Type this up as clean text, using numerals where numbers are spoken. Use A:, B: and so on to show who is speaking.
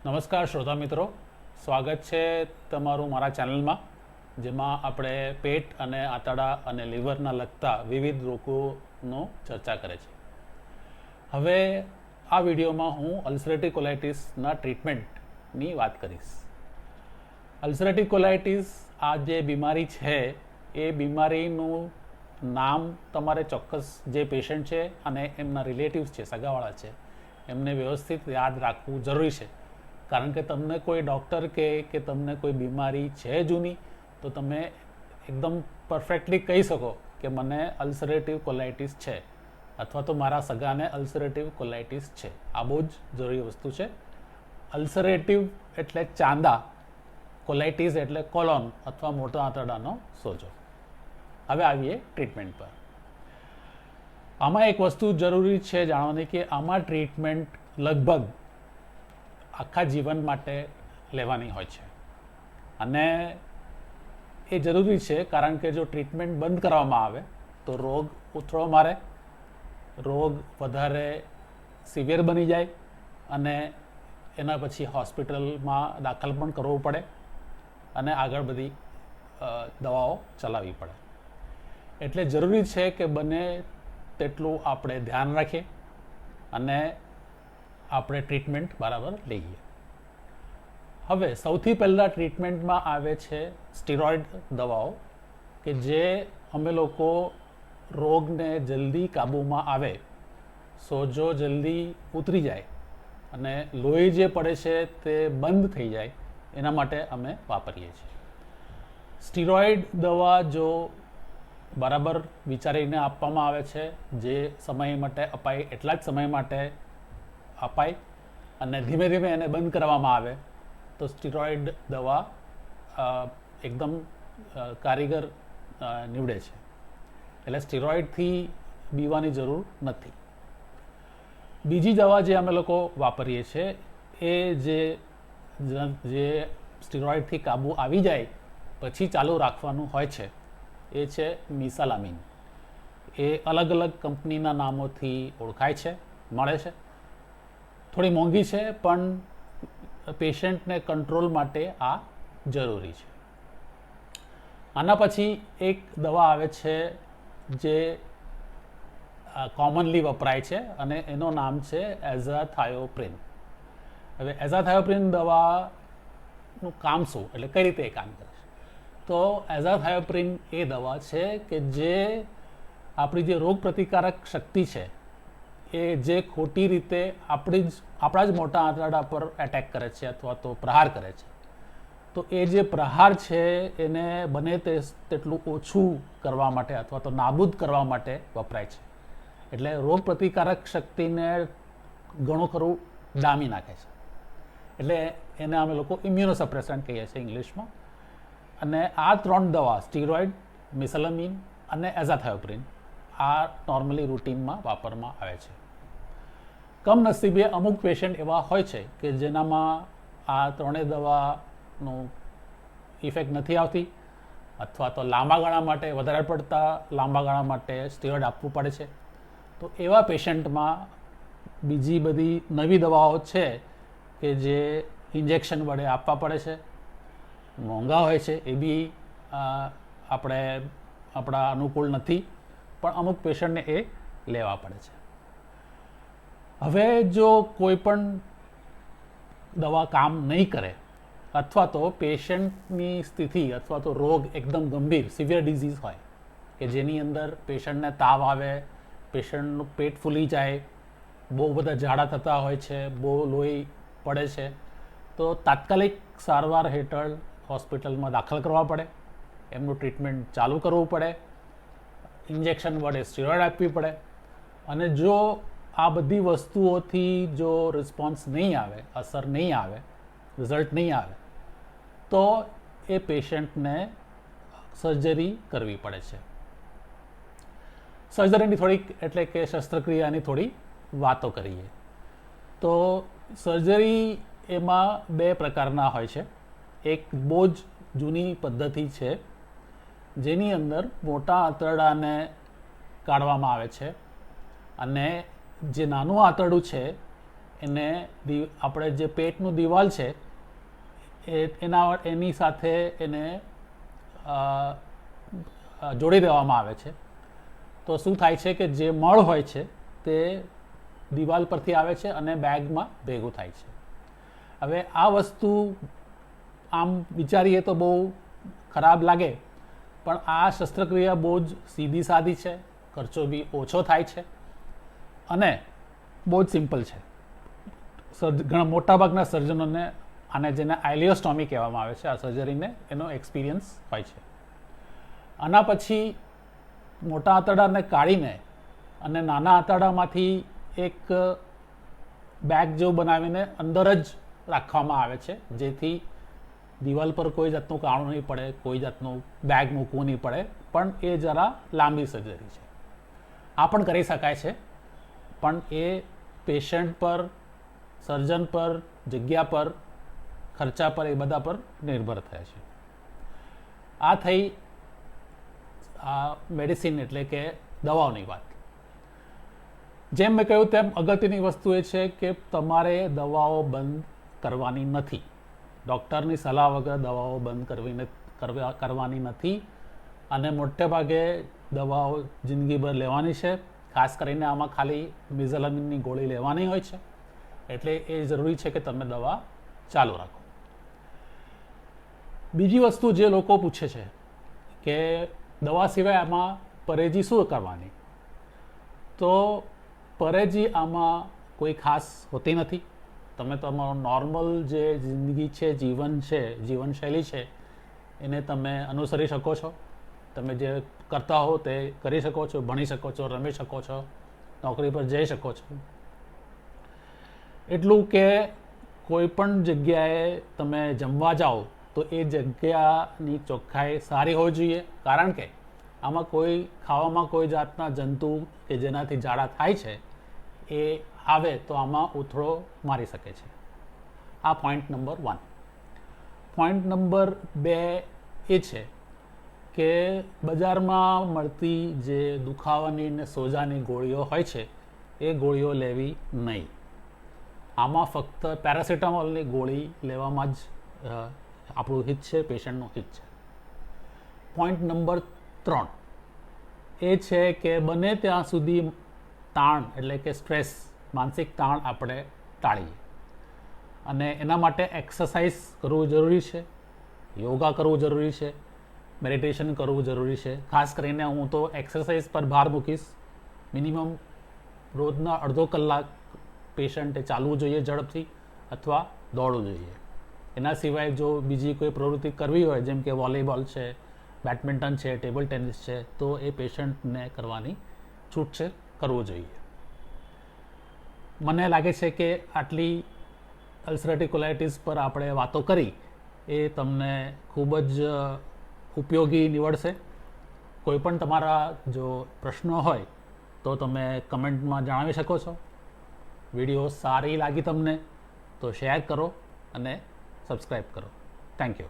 A: નમસ્કાર શ્રોતા મિત્રો, સ્વાગત છે તમારું મારા ચેનલમાં, જેમાં આપણે પેટ અને આંતરડા અને લીવરના લગતા વિવિધ રોગોનો ચર્ચા કરે છે. હવે આ વિડીયોમાં હું અલ્સરેટિવ કોલાઇટિસના ટ્રીટમેન્ટની વાત કરીશ. અલ્સરેટિવ કોલાઇટિસ આ જે બીમારી છે એ બીમારીનું નામ તમારે ચોક્કસ જે પેશન્ટ છે અને એમના રિલેટિવ્સ છે, સગાવાળા છે, એમને વ્યવસ્થિત યાદ રાખવું જરૂરી છે. કારણ કે તમને કોઈ ડૉક્ટર કહે કે તમને કોઈ બીમારી છે જૂની તો તમે એકદમ પરફેક્ટલી કહી શકો કે મને અલ્સરેટિવ કોલાઇટિસ છે અથવા તો મારા સગાને અલ્સરેટિવ કોલાઇટિસ છે. આ બહુ જ જરૂરી વસ્તુ છે. અલ્સરેટિવ એટલે ચાંદા, કોલાઇટિસ એટલે કોલોન અથવા મોટા આંતરડાનો સોજો. હવે આવીએ ટ્રીટમેન્ટ પર. આમાં એક વસ્તુ જરૂરી છે જાણવાની કે આમાં ટ્રીટમેન્ટ લગભગ આખા જીવન માટે લેવાની હોય છે અને એ જરૂરી છે કારણ કે જો ટ્રીટમેન્ટ બંધ કરવામાં આવે તો રોગ ઉથળો મારે, રોગ વધારે સિવિયર બની જાય અને એના પછી હોસ્પિટલમાં દાખલ પણ કરવું પડે અને આગળ બધી દવાઓ ચલાવવી પડે. એટલે જરૂરી છે કે બને તેટલું આપણે ધ્યાન રાખીએ અને આપણે ટ્રીટમેન્ટ બરાબર લઈએ. હવે સૌથી પહેલાં ટ્રીટમેન્ટમાં આવે છે સ્ટીરોઇડ દવાઓ કે જે અમે લોકો રોગને જલ્દી કાબૂમાં આવે, સોજો જલ્દી ઉતરી જાય અને લોહી જે પડે છે તે બંધ થઈ જાય એના માટે અમે વાપરીએ છીએ. સ્ટીરોઇડ દવા જો બરાબર વિચારીને આપવામાં આવે છે, જે સમય માટે અપાય એટલા જ સમય માટે અપાય અને ધીમે ધીમે એને બંધ કરવામાં આવે તો સ્ટીરોઇડ દવા એકદમ કારીગર નીવડે છે. એટલે સ્ટીરોઇડથી બીવાની જરૂર નથી. બીજી દવા જે અમે લોકો વાપરીએ છીએ એ જે સ્ટીરોઇડથી કાબૂ આવી જાય પછી ચાલુ રાખવાનું હોય છે એ છે મિસાલામિન. એ અલગ અલગ કંપનીના નામોથી ઓળખાય છે, મળે છે. થોડી મોંઘી છે પણ પેશન્ટને કંટ્રોલ માટે આ જરૂરી છે. આના પછી એક દવા આવે છે જે કોમનલી વપરાય છે અને એનું નામ છે એઝાથાયોપ્રિન. હવે એઝાથાયોપ્રિન દવાનું કામ શું, એટલે કઈ રીતે એ કામ કરે છે? તો એઝાથાયોપ્રિન એ દવા છે કે જે આપણી જે રોગ પ્રતિકારક શક્તિ છે એ જે ખોટી રીતે આપણા જ મોટા આંતરડા પર એટેક કરે છે અથવા તો પ્રહાર કરે છે, તો એ જે પ્રહાર છે એને બને તેટલું ઓછું કરવા માટે અથવા તો નાબૂદ કરવા માટે વપરાય છે. એટલે રોગ પ્રતિકારક શક્તિને ઘણું ખરું ડામી નાખે છે. એટલે એને અમે લોકો ઇમ્યુનોસપ્રેસન્ટ કહીએ છીએ ઇંગ્લિશમાં. અને આ ત્રણ દવા સ્ટીરોઇડ, મિસાલામિન અને એઝાથાયોપ્રિન આ નોર્મલી રૂટીનમાં વાપરવામાં આવે છે. કમનસીબે અમુક પેશન્ટ એવા હોય છે કે જેનામાં આ ત્રણેય દવાનું ઇફેક્ટ નથી આવતી અથવા તો લાંબા ગાળા માટે, વધારે પડતા લાંબા ગાળા માટે સ્ટીરોઇડ આપવું પડે છે. તો એવા પેશન્ટમાં બીજી બધી નવી દવાઓ છે કે જે ઇન્જેક્શન વડે આપવા પડે છે, મોંઘા હોય છે, એ બી આપણા અનુકૂળ નથી, પણ અમુક પેશન્ટને એ લેવા પડે છે. હવે જો કોઈ પણ દવા કામ નહીં કરે અથવા તો પેશન્ટની સ્થિતિ અથવા તો રોગ એકદમ ગંભીર સિવિયર ડિઝીઝ હોય કે જેની અંદર પેશન્ટને તાવ આવે, પેશન્ટનું પેટ ફૂલી જાય, બહુ બધા ઝાડા થતા હોય છે, બહુ લોહી પડે છે, તો તાત્કાલિક સારવાર હેઠળ હોસ્પિટલમાં દાખલ કરવા પડે, એમનું ટ્રીટમેન્ટ ચાલુ કરવું પડે, ઇન્જેક્શન વડે સ્ટીરોઇડ આપવી પડે. અને જો આ બધી વસ્તુઓથી જો રિસ્પોન્સ નહીં આવે, અસર નહીં આવે, રિઝલ્ટ નહીં આવે તો એ પેશન્ટને સર્જરી કરવી પડે છે. સર્જરીની થોડીક એટલે કે શસ્ત્રક્રિયાની થોડી વાતો કરીએ તો સર્જરી એમાં બે પ્રકારના હોય છે. એક બહુ જ જૂની પદ્ધતિ છે જેની અંદર મોટા આંતરડાને કાઢવામાં આવે છે અને જે નાનું આંતરડું છે એને આપણે જે પેટનું દિવાલ છે એની સાથે એને જોડી દેવામાં આવે છે. તો શું થાય છે કે જે મળ હોય છે તે દિવાલ પરથી આવે છે અને બેગમાં ભેગું થાય છે. હવે આ વસ્તુ આમ વિચારીએ તો બહુ ખરાબ લાગે, પણ આ શસ્ત્રક્રિયા બહુ જ સીધી સાદી છે, ખર્ચો બી ઓછો થાય છે અને બહુ જ સિમ્પલ છે. ઘણા મોટાભાગના સર્જનોને આને જેને આઇલિયોસ્ટોમી કહેવામાં આવે છે, આ સર્જરીને એનો એક્સપિરિયન્સ હોય છે. આના પછી મોટા આંતરડાને કાઢીને અને નાના આંતરડામાંથી એક બેગ જેવું બનાવીને અંદર જ રાખવામાં આવે છે, જેથી દિવાલ પર કોઈ જાતનું કાણું નહીં પડે, કોઈ જાતનું બેગ મૂકવું નહીં પડે. પણ એ જરા લાંબી સર્જરી છે. આ પણ કરી શકાય છે, પણ એ પેશન્ટ પર, સર્જન પર, જગ્યા પર, ખર્ચા પર, એ બધા પર નિર્ભર થાય છે. આ થઈ આ મેડિસિન એટલે કે દવાઓની વાત. જેમ મેં કહ્યું તેમ અગત્યની વસ્તુ એ છે કે તમારે દવાઓ બંધ કરવાની નથી. ડૉક્ટરની સલાહ વગર દવાઓ બંધ કરવાની નથી. અને મોટે ભાગે દવાઓ જિંદગીભર લેવાની છે. ખાસ કરીને આમાં ખાલી મિઝાલામિનની ગોળી લેવાની હોય છે, એટલે એ જરૂરી છે કે તમે દવા ચાલુ રાખો. બીજી વસ્તુ જે લોકો પૂછે છે કે દવા સિવાય આમાં પરેજી શું કરવાની, તો પરેજી આમાં કોઈ ખાસ હોતી નથી. તમે તમારો નોર્મલ જે જિંદગી છે, જીવનશૈલી છે, એને તમે અનુસરી શકો છો. તમે જે કરતા હો તે કરી શકો છો, ભણી શકો છો, રમી શકો છો, નોકરી પર જઈ શકો છો. એટલું કે કોઈ પણ જગ્યાએ તમે જમવા જાઓ તો એ જગ્યાની ચોખ્ખાઈ સારી હોવી જોઈએ, કારણ કે આમાં ખાવામાં કોઈ જાતના જંતુ કે જેનાથી ઝાડા થાય છે એ આવે તો આમાં ઉથળો મારી શકે છે. આ પોઈન્ટ નંબર 1. પોઈન્ટ નંબર 2 એ છે કે બજારમાં મળતી જે દુખાવાની ને સોજાની ગોળીઓ હોય છે એ ગોળીઓ લેવી નહીં. આમાં ફક્ત પેરાસિટામોલની ગોળી લેવામાં જ આપણું હિત છે, પેશન્ટનું હિત છે. પોઈન્ટ નંબર 3 એ છે કે બને ત્યાં સુધી તાણ એટલે કે સ્ટ્રેસ, માનસિક તાણ આપણે ટાળીએ. અને એના માટે એક્સરસાઇઝ કરવું જરૂરી છે, યોગા કરવું જરૂરી છે, મેડિટેશન કરવું જરૂરી છે. ખાસ કરીને હું તો એક્સરસાઇઝ પર ભાર મૂકીશ. મિનિમમ રોજના અડધો કલાક પેશન્ટે ચાલવું જોઈએ ઝડપથી, અથવા દોડવું જોઈએ. એના સિવાય જો બીજી કોઈ પ્રવૃત્તિ કરવી હોય, જેમ કે વોલીબોલ છે, બેડમિન્ટન છે, ટેબલ ટેનિસ છે, તો એ પેશન્ટને કરવાની છૂટ છે, કરવું જોઈએ. મને લાગે છે કે આટલી અલ્સરેટિવ કોલાઇટિસ પર આપણે વાતો કરી એ તમને ખૂબ જ ઉપયોગી નીવડશે. કોઈ પણ તમારા જો પ્રશ્નો હોય તો તમે કમેન્ટમાં જણાવી શકો છો. વિડીયો સારી લાગી તમને તો શેર કરો અને સબસ્ક્રાઈબ કરો. Thank you.